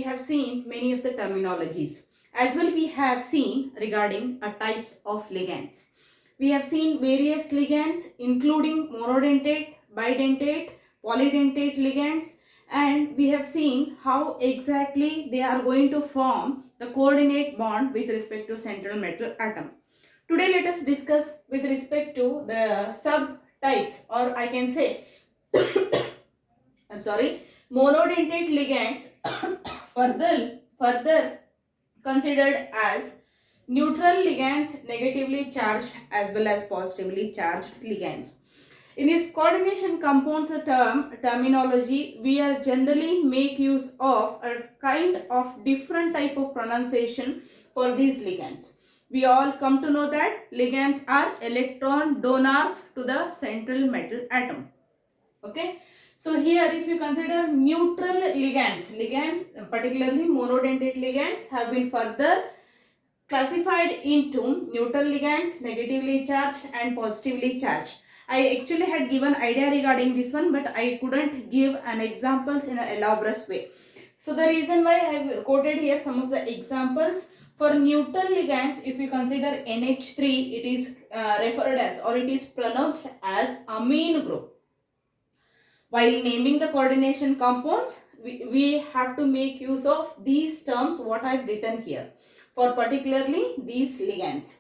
have seen many of the terminologies. As well, we have seen regarding types of ligands. We have seen various ligands including monodentate, bidentate, polydentate ligands, and we have seen how exactly they are going to form the coordinate bond with respect to central metal atom. Today let us discuss with respect to the subtypes, or I can say monodentate ligands further considered as neutral ligands, negatively charged as well as positively charged ligands. In this coordination compounds terminology, we are generally make use of a kind of different type of pronunciation for these ligands. We all come to know that ligands are electron donors to the central metal atom. Okay. So here if you consider neutral ligands, particularly monodentate ligands have been further classified into neutral ligands, negatively charged and positively charged. I actually had given idea regarding this one, but I couldn't give an examples in an elaborate way. So the reason why I have quoted here some of the examples. For neutral ligands, if you consider NH3, it is referred as, or it is pronounced as amine group. While naming the coordination compounds, we have to make use of these terms what I have written here for particularly these ligands.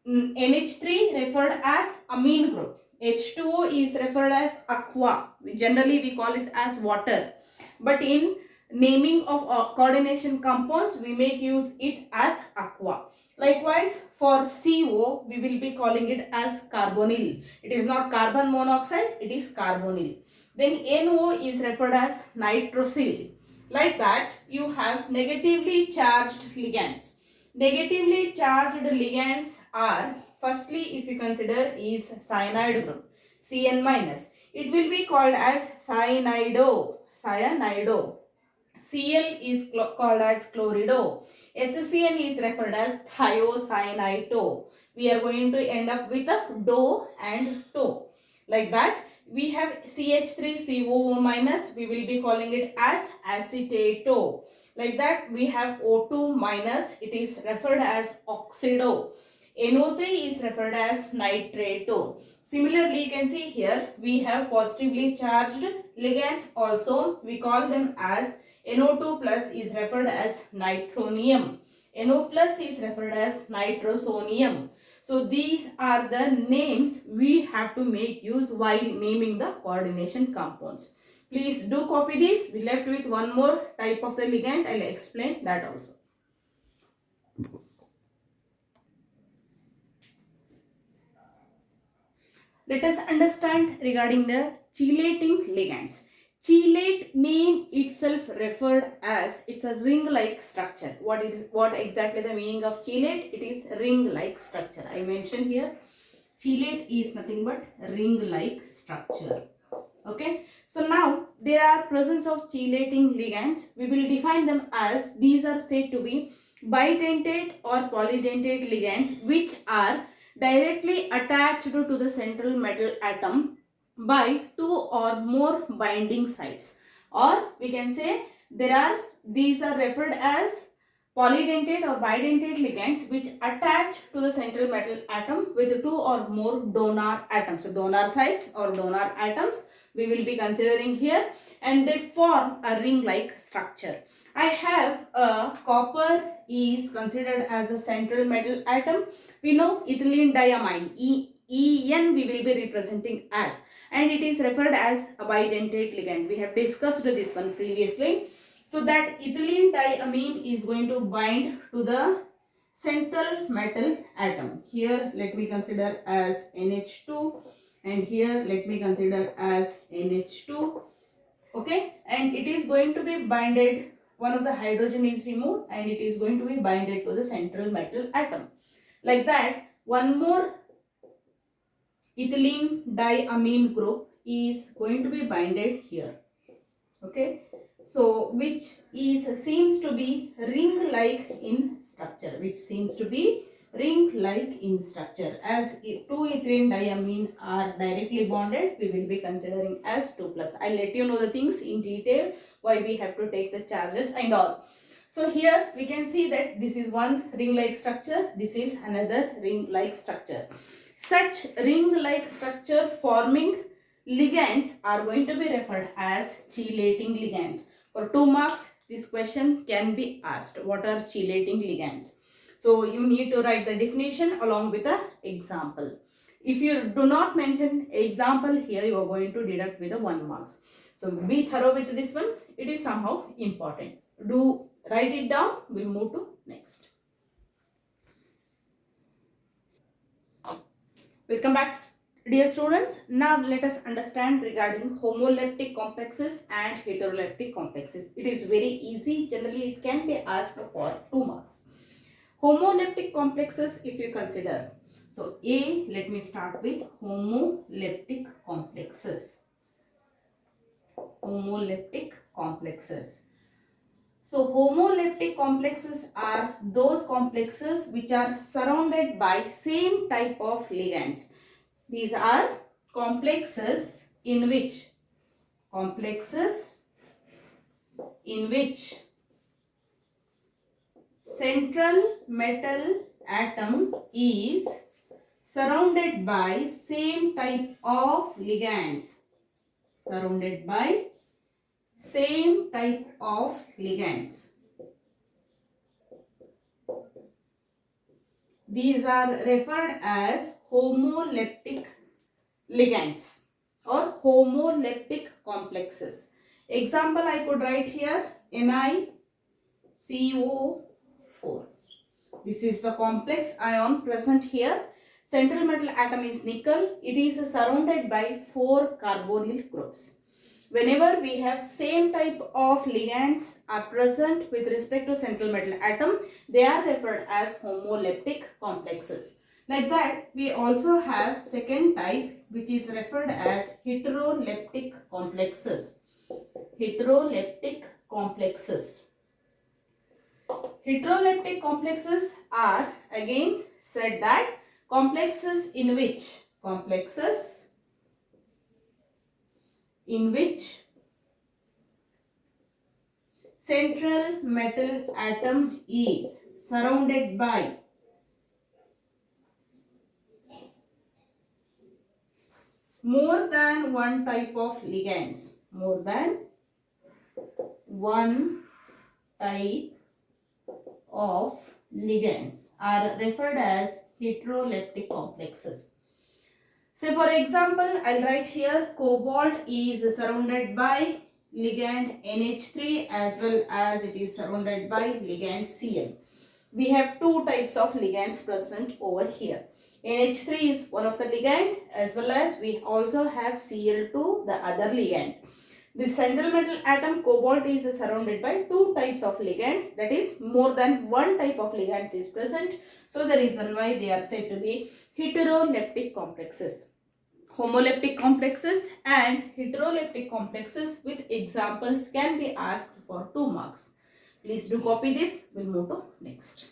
NH3 referred as amine group. H2O is referred as aqua. Generally we call it as water. But in naming of coordination compounds, we make use it as aqua. Likewise, for CO, we will be calling it as carbonyl. It is not carbon monoxide, it is carbonyl. Then NO is referred as nitrosyl. Like that, you have negatively charged ligands. Negatively charged ligands are, firstly, if you consider, is cyanide group, Cn minus. It will be called as cyanido. Cl is called as chlorido. SCN is referred as thiocyanito. We are going to end up with a do and to. Like that, we have CH3COO minus. We will be calling it as acetato. Like that, we have O2 minus. It is referred as oxido. NO3 is referred as nitrato. Similarly, you can see here we have positively charged ligands also. We call them as NO2 plus is referred as nitronium. NO plus is referred as nitrosonium. So these are the names we have to make use while naming the coordination compounds. Please do copy this. We left with one more type of the ligand. I'll explain that also. Let us understand regarding the chelating ligands. Chelate name itself referred as, it's a ring-like structure. What exactly the meaning of chelate? It is ring-like structure. I mentioned here, chelate is nothing but ring-like structure. Okay. So now there are presence of chelating ligands. We will define them as, these are said to be bidentate or polydentate ligands which are directly attached to the central metal atom by two or more binding sites, or we can say these are referred as polydentate or bidentate ligands which attach to the central metal atom with two or more donor atoms. So donor sites or donor atoms we will be considering here, and they form a ring-like structure. I have copper is considered as a central metal atom. We know ethylene diamine, En we will be representing as, and it is referred as a bidentate ligand. We have discussed this one previously. So that ethylene diamine is going to bind to the central metal atom. Here let me consider as NH2 and here let me consider as NH2. Okay, and it is going to be binded, one of the hydrogen is removed and it is going to be binded to the central metal atom. Like that, one more ethylene diamine group is going to be binded here. Okay, so which seems to be ring-like in structure, as two ethylene diamine are directly bonded, we will be considering as 2+. I'll let you know the things in detail, why we have to take the charges and all. So here we can see that this is one ring-like structure, this is another ring-like structure. Such ring-like structure forming ligands are going to be referred as chelating ligands. For 2 marks, this question can be asked. What are chelating ligands? So you need to write the definition along with the example. If you do not mention example here, you are going to deduct with the 1 marks. So be thorough with this one. It is somehow important. Do write it down. We'll move to next. Welcome back, dear students. Now let us understand regarding homoleptic complexes and heteroleptic complexes. It is very easy. Generally, it can be asked for 2 marks. Homoleptic complexes, if you consider. So let me start with homoleptic complexes. Homoleptic complexes. So homoleptic complexes are those complexes which are surrounded by same type of ligands. These are complexes in which central metal atom is surrounded by same type of ligands. Surrounded by same type of ligands. These are referred as homoleptic ligands or homoleptic complexes. Example I could write here, NiCO4. This is the complex ion present here. Central metal atom is nickel. It is surrounded by 4 carbonyl groups. Whenever we have same type of ligands are present with respect to central metal atom, they are referred as homoleptic complexes. Like that, we also have second type which is referred as heteroleptic complexes. Heteroleptic complexes. Heteroleptic complexes are again said that complexes in which central metal atom is surrounded by more than one type of ligands. More than one type of ligands are referred as heteroleptic complexes. So for example, I'll write here cobalt is surrounded by ligand NH3 as well as it is surrounded by ligand Cl. We have 2 types of ligands present over here. NH3 is one of the ligand as well as we also have Cl2, the other ligand. The central metal atom cobalt is surrounded by 2 types of ligands, that is more than one type of ligands is present. So the reason why they are said to be heteroleptic complexes. Homoleptic complexes and heteroleptic complexes with examples can be asked for 2 marks. Please do copy this. We'll move to next.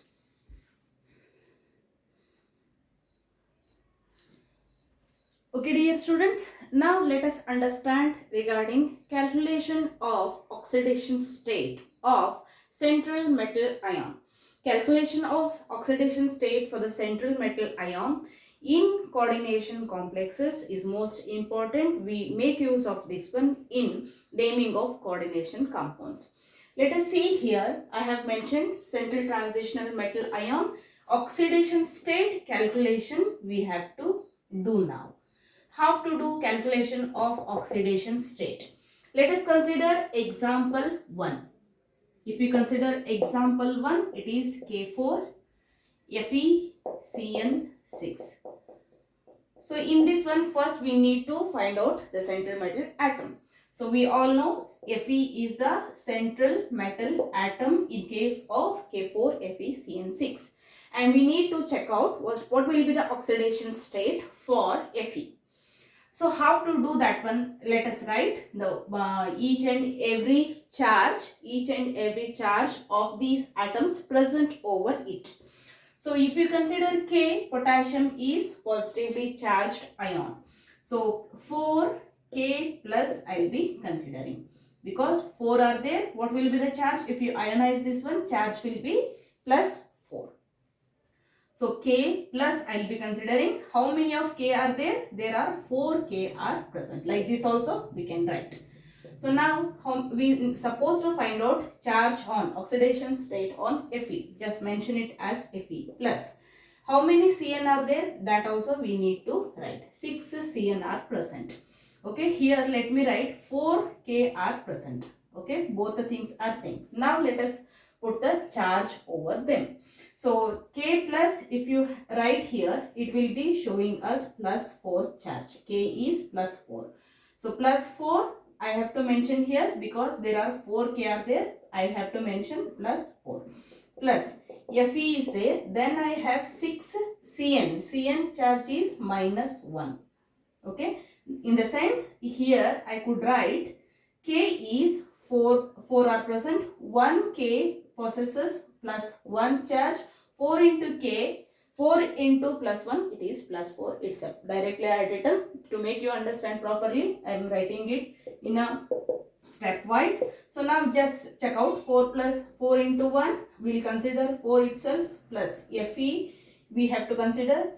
Okay, dear students, now let us understand regarding calculation of oxidation state of central metal ion. Calculation of oxidation state for the central metal ion in coordination complexes is most important. We make use of this one in naming of coordination compounds. Let us see here, I have mentioned central transitional metal ion. Oxidation state calculation we have to do now. How to do calculation of oxidation state? Let us consider example 1. If we consider example 1, it is K4 FeCN6. So in this one, first we need to find out the central metal atom. So we all know Fe is the central metal atom in case of K4 FeCN6. And we need to check out what will be the oxidation state for Fe. So how to do that one? Let us write the each and every charge of these atoms present over it. So if you consider K, potassium is positively charged ion. So 4K plus I will be considering. because 4 are there. What will be the charge? If you ionize this one, charge will be plus 4. So K plus, I will be considering how many of K are there? There are 4 K are present. Like this also we can write. So now we supposed to find out charge on oxidation state on Fe. Just mention it as Fe plus. How many Cn are there? That also we need to write. 6 Cn are present. Okay, here let me write 4 K are present. Okay, both the things are same. Now let us put the charge over them. So K plus, if you write here, it will be showing us plus 4 charge. K is plus 4. So plus 4 I have to mention here because there are 4 K are there. I have to mention plus 4. Plus Fe is there. Then I have 6 Cn. Cn charge is minus 1. Okay. In the sense here I could write K is 4 are present. 1 K possesses plus 1 charge. 4 into K, 4 into plus 1, it is plus 4 itself. Directly I had written. To make you understand properly, I am writing it in a stepwise. So now just check out 4 plus 4 into 1. We will consider 4 itself plus Fe. We have to consider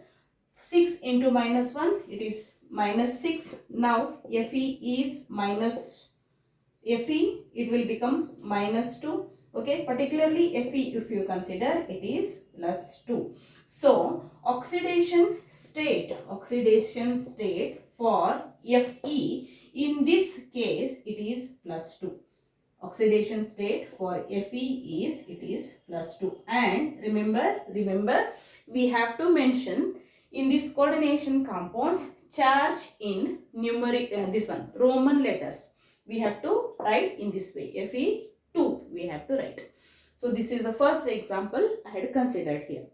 6 into minus 1. It is minus 6. Now Fe is minus Fe. It will become minus 2. Okay, particularly Fe, if you consider, it is plus 2. So oxidation state for Fe, in this case it is plus 2. Oxidation state for Fe is, it is plus 2. And remember we have to mention in this coordination compounds charge in numeric, this one Roman letters. We have to write in this way. Fe2 we have to write. So this is the first example I had considered here.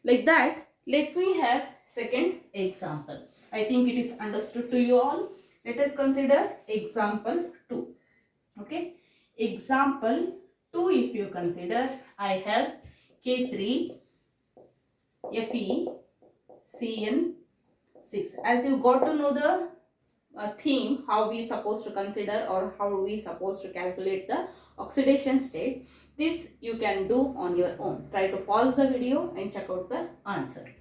Like that, let me have second example. I think it is understood to you all. Let us consider example 2. Okay. Example 2, if you consider, I have K3 Fe Cn6. As you got to know the theme, how we supposed to consider or how we supposed to calculate the oxidation state, this you can do on your own. Try to pause the video and check out the answer.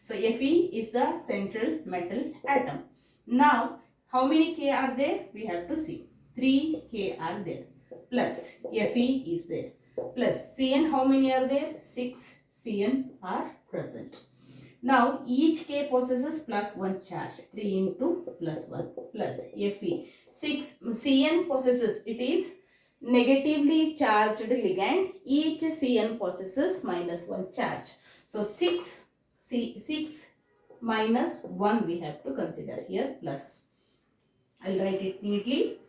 So Fe is the central metal atom. Now how many K are there? We have to see. 3 K are there. Plus Fe is there. Plus Cn, how many are there? 6 Cn are present. Now each K possesses plus 1 charge. 3 into plus 1 plus Fe. 6 Cn possesses, it is negatively charged ligand. Each Cn possesses minus 1 charge. So 6 minus 1 we have to consider here plus. I'll write it neatly.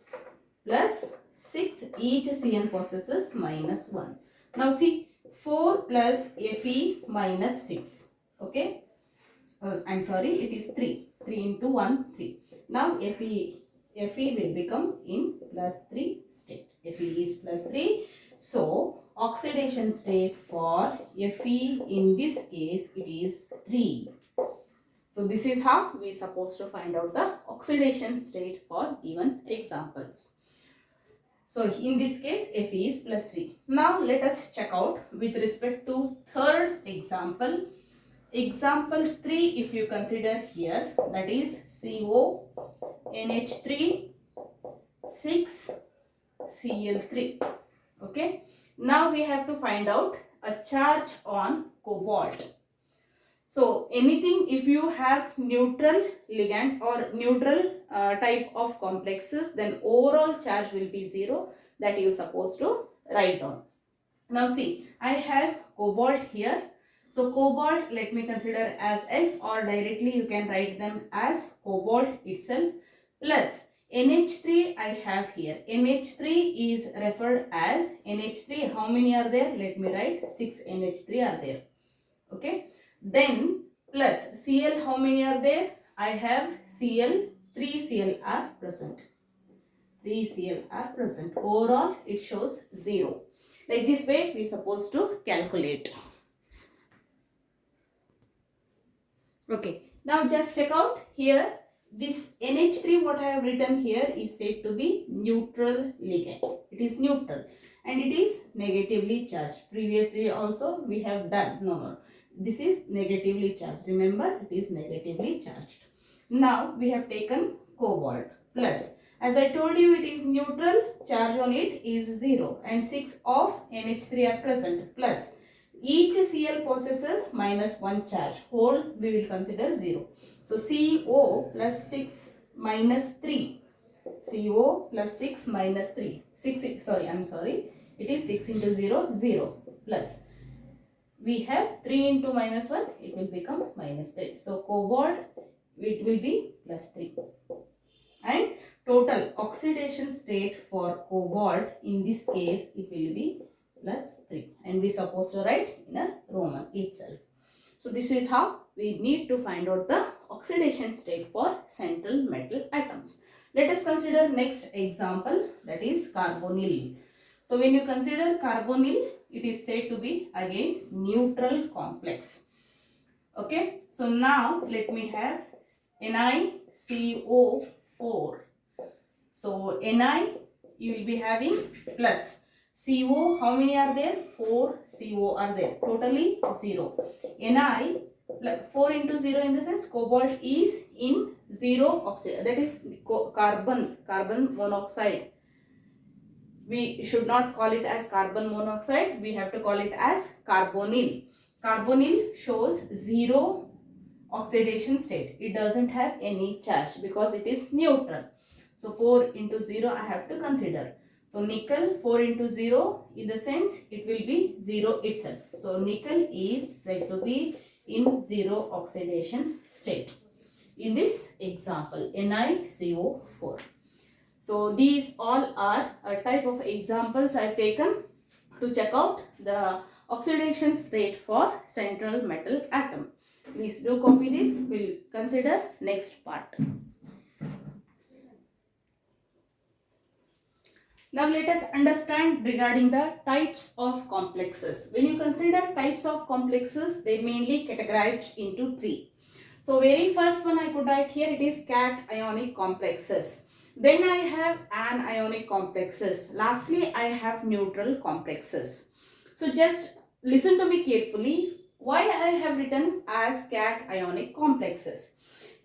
Plus 6, each Cn possesses minus 1. Now see 4 plus Fe minus 6. Okay. I'm sorry, it is 3. 3 into 1, 3. Now Fe will become in plus 3 state. Fe is plus 3. So oxidation state for Fe in this case it is 3. So this is how we supposed to find out the oxidation state for given examples. So in this case Fe is plus 3. Now let us check out with respect to third example. Example 3, if you consider here, that is CONH3 6 Cl3. Okay. Now we have to find out a charge on cobalt. So anything, if you have neutral ligand or neutral type of complexes, then overall charge will be 0. That you are supposed to write down. Now see, I have cobalt here. So cobalt, let me consider as X, or directly you can write them as cobalt itself, plus NH3 I have here. NH3 is referred as NH3. How many are there? Let me write 6 NH3 are there. Okay. Then plus Cl, how many are there? I have Cl, 3 Cl are present. 3 Cl are present. Overall it shows 0. Like this way we are supposed to calculate. Okay. Now just check out here. this NH3 what I have written here is said to be neutral ligand. It is neutral and it is negatively charged. Previously also we have done. No. This is negatively charged. Remember, it is negatively charged. Now we have taken cobalt plus. As I told you, it is neutral. Charge on it is 0 and 6 of NH3 are present plus. Each Cl possesses minus 1 charge. Whole we will consider 0. So CO plus 6 minus 3. CO plus 6 minus 3. 6, sorry, I am sorry. It is 6 into 0, 0 plus. We have 3 into minus 1, it will become minus 3. So cobalt, it will be plus 3. And total oxidation state for cobalt, in this case, it will be plus 3. And we supposed to write in a Roman itself. So this is how we need to find out the oxidation state for central metal atoms. Let us consider next example, that is carbonyl. So when you consider carbonyl, it is said to be again neutral complex. Okay, so now let me have NiCO4. So Ni you will be having plus. CO, how many are there? 4 CO are there. Totally 0. Ni, 4 into 0 in the sense cobalt is in 0 oxide. That is carbon monoxide. We should not call it as carbon monoxide. We have to call it as carbonyl. Carbonyl shows 0 oxidation state. It doesn't have any charge because it is neutral. So 4 into 0 I have to consider. So nickel 4 into 0 in the sense it will be 0 itself. So nickel is said to be in 0 oxidation state. In this example, NiCO4. So these all are a type of examples I have taken to check out the oxidation state for central metal atom. Please do copy this. We will consider next part. Now let us understand regarding the types of complexes. When you consider types of complexes, they mainly categorized into 3. So very first one I could write here, it is cation complexes. Then I have anionic complexes. Lastly, I have neutral complexes. So just listen to me carefully. Why I have written as cationic complexes.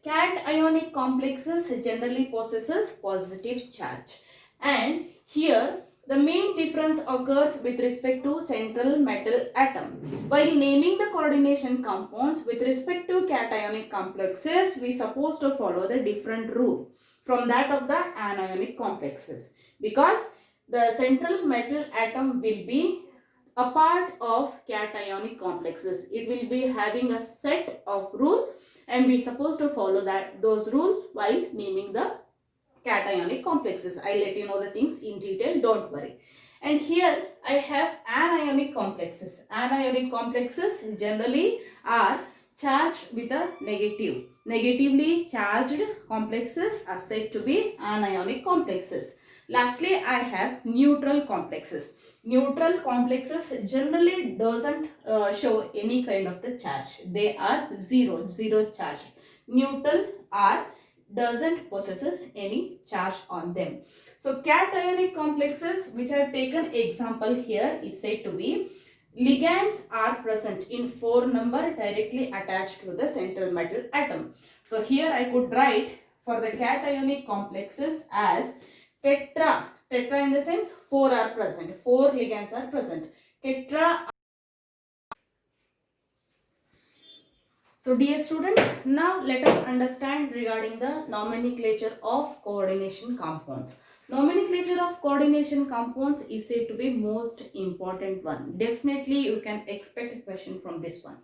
Cationic complexes generally possesses positive charge. And here the main difference occurs with respect to central metal atom. While naming the coordination compounds with respect to cationic complexes, we supposed to follow the different rule from that of the anionic complexes, because the central metal atom will be a part of cationic complexes. It will be having a set of rule and we supposed to follow those rules while naming the cationic complexes. I'll let you know the things in detail, don't worry. And here I have anionic complexes. Anionic complexes generally are charged with a negative. Negatively charged complexes are said to be anionic complexes. Lastly, I have neutral complexes. Neutral complexes generally doesn't show any kind of the charge. They are zero charge. Neutral are doesn't possesses any charge on them. So cationic complexes, which I have taken example here, is said to be ligands are present in 4 number directly attached to the central metal atom. So here I could write for the cationic complexes as tetra. Tetra in the sense 4 are present. 4 ligands are present. Tetra. So dear students, now let us understand regarding the nomenclature of coordination compounds. Nomenclature of coordination compounds is said to be most important one. Definitely you can expect a question from this one.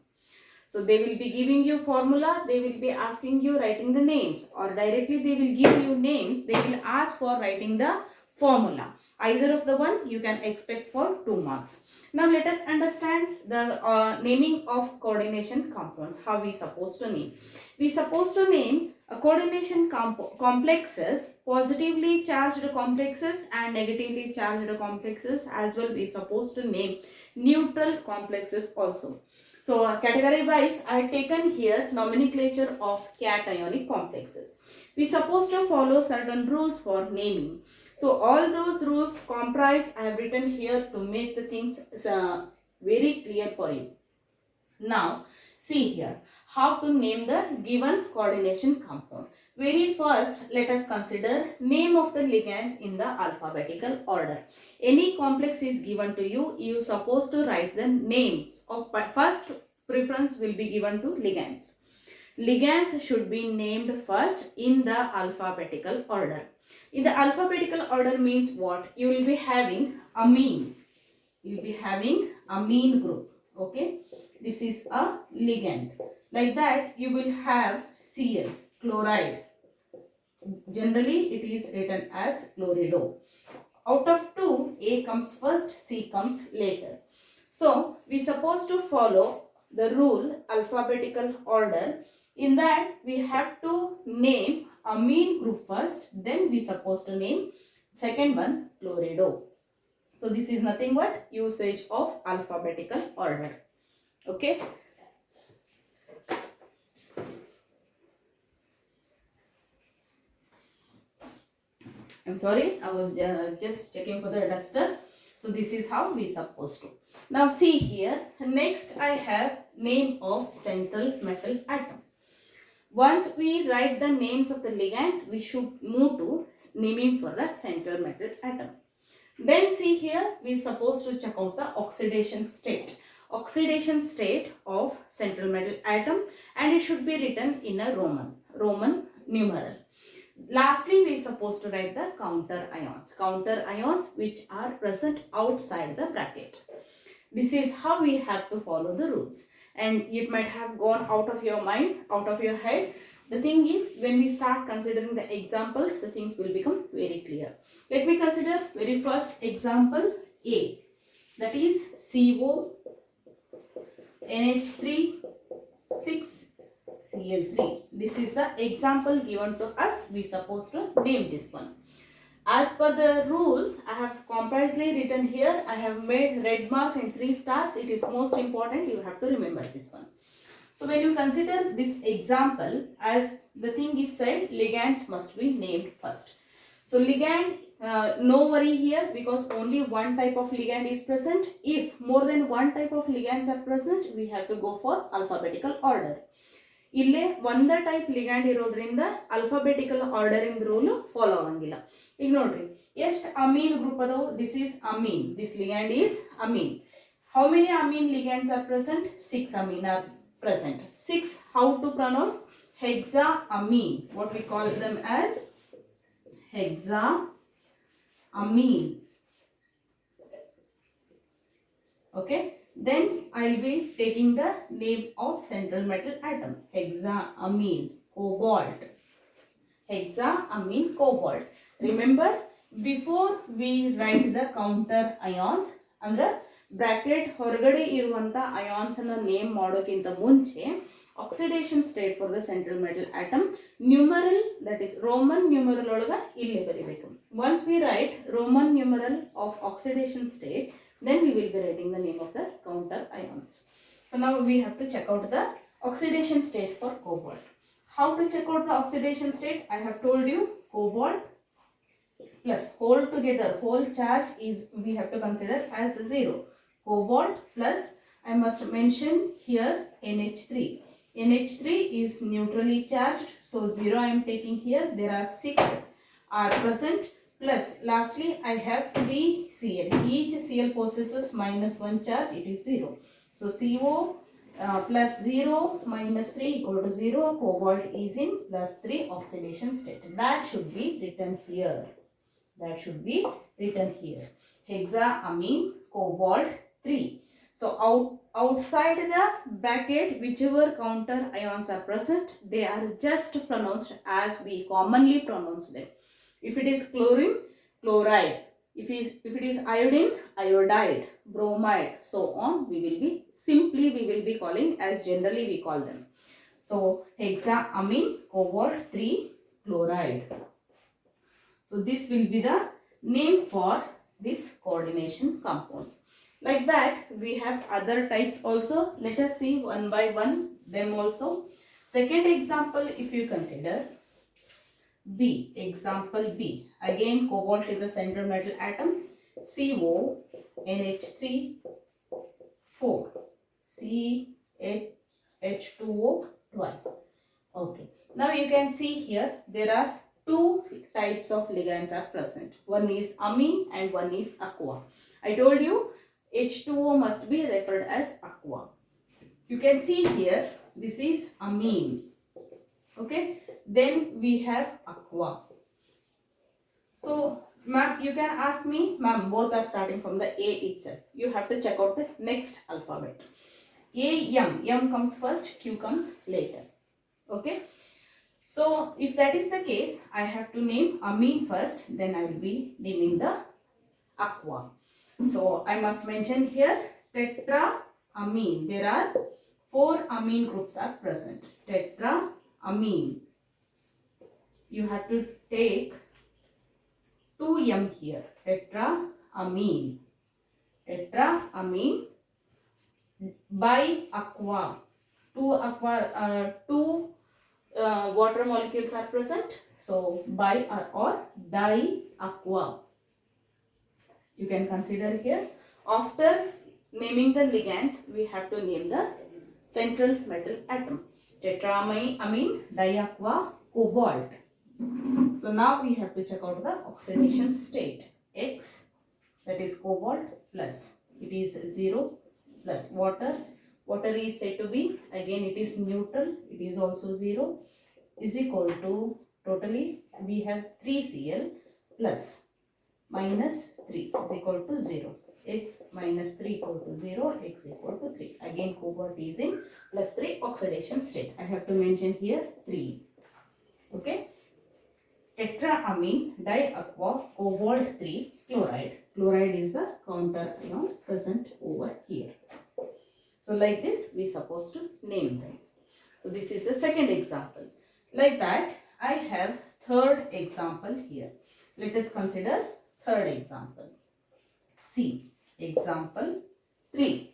So they will be giving you formula, they will be asking you writing the names, or directly they will give you names, they will ask for writing the formula. Either of the one you can expect for 2 marks. Now let us understand the naming of coordination compounds. How we supposed to name? We supposed to name coordination complexes, positively charged complexes and negatively charged complexes, as well we supposed to name neutral complexes also. So category wise I have taken here nomenclature of cationic complexes. We supposed to follow certain rules for naming. So all those rules comprise I have written here to make the things very clear for you. Now see here how to name the given coordination compound. Very first let us consider name of the ligands in the alphabetical order. Any complex is given to you, you are supposed to write the names of first preference will be given to ligands. Ligands should be named first in the alphabetical order. In the alphabetical order means what? You will be having amine. You will be having amine group. Okay. This is a ligand. Like that you will have Cl, chloride. Generally it is written as chlorido. Out of two, A comes first, C comes later. So we supposed to follow the rule alphabetical order. In that we have to name amine group first, then we supposed to name second one chlorido. So this is nothing but usage of alphabetical order. Okay. I'm sorry, I was just checking for the duster. So this is how we supposed to. Now see here, next I have name of central metal atom. Once we write the names of the ligands, we should move to naming for the central metal atom. Then see here, we are supposed to check out the oxidation state. Oxidation state of central metal atom, and it should be written in a Roman numeral. Lastly, we are supposed to write the counter ions which are present outside the bracket. This is how we have to follow the rules, and it might have gone out of your mind, out of your head. The thing is, when we start considering the examples, the things will become very clear. Let me consider very first example A, that is CO, NH3, 6, Cl3. This is the example given to us. We supposed to name this one. As per the rules, I have comprisely written here. I have made red mark and 3 stars. It is most important. You have to remember this one. So when you consider this example, as the thing is said, ligands must be named first. So ligand, no worry here, because only one type of ligand is present. If more than one type of ligands are present, we have to go for alphabetical order. ಇಲ್ಲೇ ಒಂದ type ligand ಇರೋದ್ರಿಂದ alphabetical ordering rule follow ಆಗಂಗಿಲ್ಲ. ಈಗ ನೋಡ್ರಿ ಎಷ್ಟು amine group ಅದಾವು. This is amine, this ligand is amine. How many amine ligands are present? 6 amine are present. 6, how to pronounce? Hexaamine. What we call them as? Hexaamine. Okay. Then I will be taking the name of central metal atom. Hexaamine cobalt. Hexaamine cobalt. Remember, before we write the counter ions, ಅಂದ್ರೆ bracket ಹೊರಗಡೆ ಇರುವಂತ ions ಅನ್ನ name ಮಾಡೋಕ್ಕಿಂತ ಮುಂಚೆ oxidation state for the central metal atom numeral, that is Roman numeral ಒಳಗ ಇಲ್ಲಿ ಬರೀಬೇಕು. Once we right Roman numeral of oxidation state, then we will be writing the name of the counter ions. So now we have to check out the oxidation state for cobalt. How to check out the oxidation state? I have told you, cobalt plus whole together, whole charge is we have to consider as 0. Cobalt plus, I must mention here, NH3. NH3 is neutrally charged, so 0 I am taking here. There are 6 are present. Plus lastly I have 3 Cl. Each Cl possesses -1 charge, it is 0. So CO plus 0 minus 3 equal to 0. Cobalt is in plus 3 oxidation state. That should be written here. That should be written here. Hexaamine cobalt 3. So outside the bracket, whichever counter ions are present, they are just pronounced as we commonly pronounce them. If it is chlorine, chloride. If it is iodine, iodide, bromide, so on, we will be calling as generally we call them. So hexaamine cobalt 3 chloride. So this will be the name for this coordination compound. Like that, we have other types also. Let us see one by one them also. Second example, if you consider B, example B. Again, cobalt is the central metal atom. CO, NH3, 4. CH2O twice. Okay. Now you can see here there are two types of ligands are present. One is amine and one is aqua. I told you H2O must be referred as aqua. You can see here this is amine. Okay. Then we have aqua. So ma'am, you can ask me, ma'am, both are starting from the A itself. You have to check out the next alphabet. M comes first, Q comes later. Okay. So if that is the case, I have to name amine first, then I will be naming the aqua. So I must mention here tetraamine. There are 4 amine groups are present. Tetraamine. You have to take 2M here. Tetraamine. Tetraamine by aqua. Two water molecules are present. So by or di-aqua. You can consider here. After naming the ligands, we have to name the central metal atom. Tetraamine, diaqua, cobalt. So now we have to check out the oxidation state. X, that is cobalt, plus it is 0, plus water. Water is said to be, again it is neutral, it is also 0, is equal to, totally we have 3Cl plus minus 3 is equal to 0. X minus 3 equal to 0, x equal to 3. Again cobalt is in plus 3 oxidation state. I have to mention here 3. Okay. Tetraamine, diaqua, cobalt 3, chloride. Chloride is the counter ion present over here. So like this we supposed to name them. So this is the second example. Like that I have third example here. Let us consider third example. C, example 3.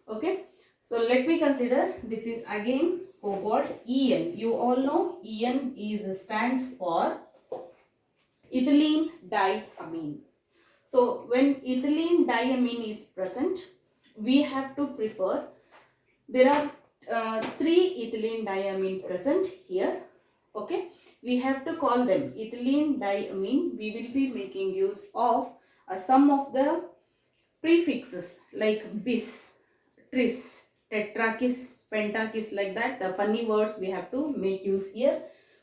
Okay. So let me consider, this is again cobalt, En. You all know En stands for ethylene diamine. So when ethylene diamine is present, we have to prefer, there are 3 ethylene diamine present here. Okay, we have to call them ethylene diamine. We will be making use of some of the prefixes like bis, tris, tetrakis, pentakis, like that. The funny words we have to make use here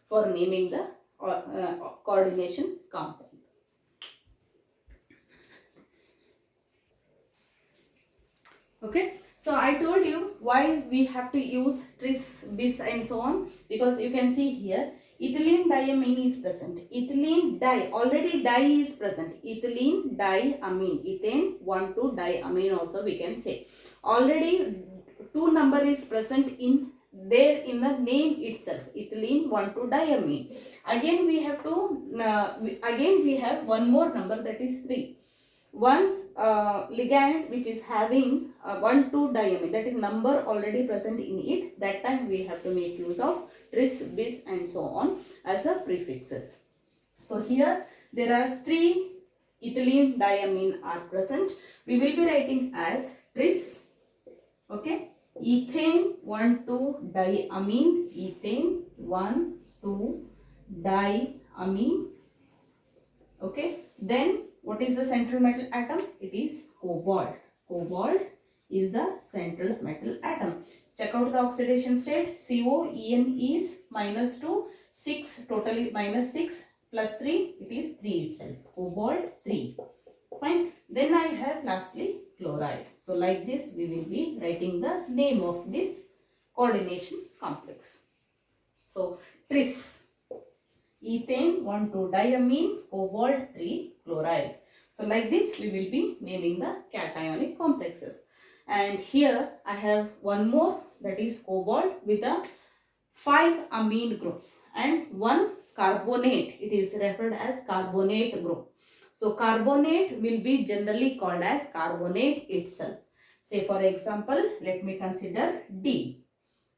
for naming the coordination compound. Okay, so I told you why we have to use tris, bis and so on, because you can see here ethylene diamine is present. Ethylene di, already di is present. Ethylene diamine, ethane 1,2-diamine also we can say. Already 2 number is present in there in the name itself, ethylene 1,2-diamine. Again we have to again we have one more number, that is 3. Once ligand which is having 1,2-diamine, that is number already present in it, that time we have to make use of tris, bis and so on as a prefixes. So here there are 3 ethylene diamine are present. We will be writing as tris, okay, ethane 1,2-diamine, ethane 1,2-diamine, okay. Then what is the central metal atom? It is cobalt. Cobalt is the central metal atom. Check out the oxidation state. CO, En is -2, 6, totally -6 plus 3, it is 3 itself. Cobalt 3. Fine. Then I have lastly chloride. So like this we will be writing the name of this coordination complex. So tris, ethane 1,2-diamine, cobalt 3, chloride. So like this we will be naming the cationic complexes. And here I have one more, that is cobalt with the 5 amine groups and 1 carbonate. It is referred as carbonate group. So carbonate will be generally called as carbonate itself. Say for example, let me consider D.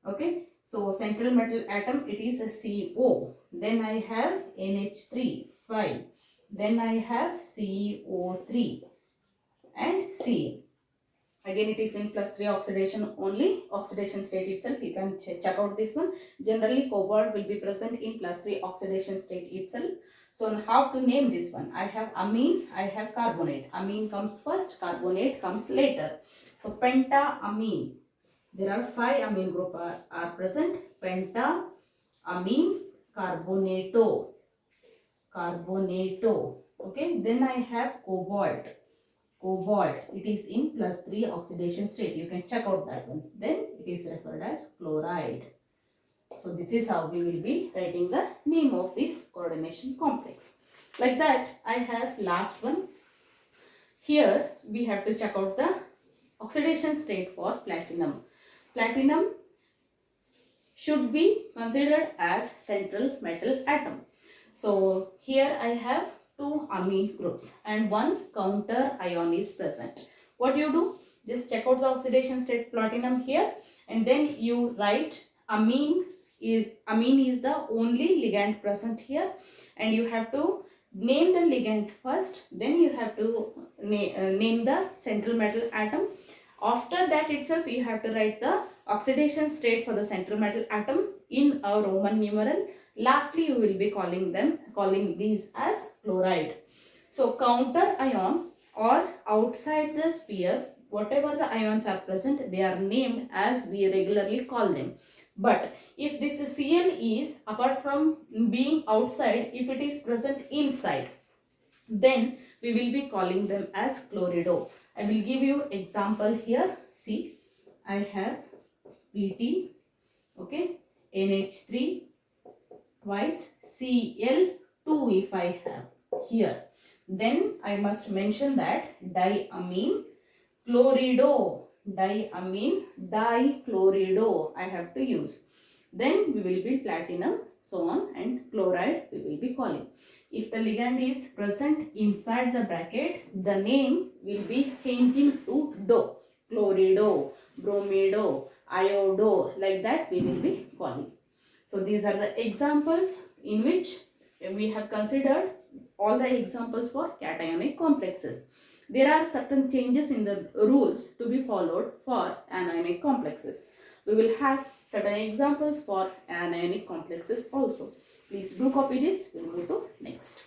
Okay, so central metal atom, it is a CO. Then I have NH3, 5. Then I have CO3 and C. Again, it is in +3 oxidation only. Oxidation state itself, you can check out this one. Generally, cobalt will be present in +3 oxidation state itself. So, how to name this one? I have amine, I have carbonate. Amine comes first, carbonate comes later. So, pentaamine. There are 5 amine group are present. Pentaamine carbonato. Carbonato. Okay, then I have cobalt. Cobalt, it is in +3 oxidation state. You can check out that one. Then it is referred as chloride. So this is how we will be writing the name of this coordination complex. Like that, I have last one. Here we have to check out the oxidation state for platinum. Platinum should be considered as central metal atom. So here I have 2 amine groups and 1 counter ion is present. What you do? Just check out the oxidation state platinum here, and then you write amine is the only ligand present here, and you have to name the ligands first, then you have to name the central metal atom. After that itself, you have to write the oxidation state for the central metal atom in a Roman numeral. Lastly, you will be calling these as chloride. So counter ion or outside the sphere, whatever the ions are present, they are named as we regularly call them. But if this Cl is, apart from being outside, if it is present inside, then we will be calling them as chlorido. I will give you example here. See, I have Pt, okay, NH3 twice Cl2 if I have here. Then I must mention that diamine chlorido, diamine dichlorido I have to use. Then we will be platinum, so on, and chloride we will be calling. If the ligand is present inside the bracket, the name will be changing to do, chlorido, bromido, iodo, like that we will be calling. So these are the examples in which we have considered all the examples for cationic complexes. There are certain changes in the rules to be followed for anionic complexes. We will have certain examples for anionic complexes also. Please do copy this. We will go to next.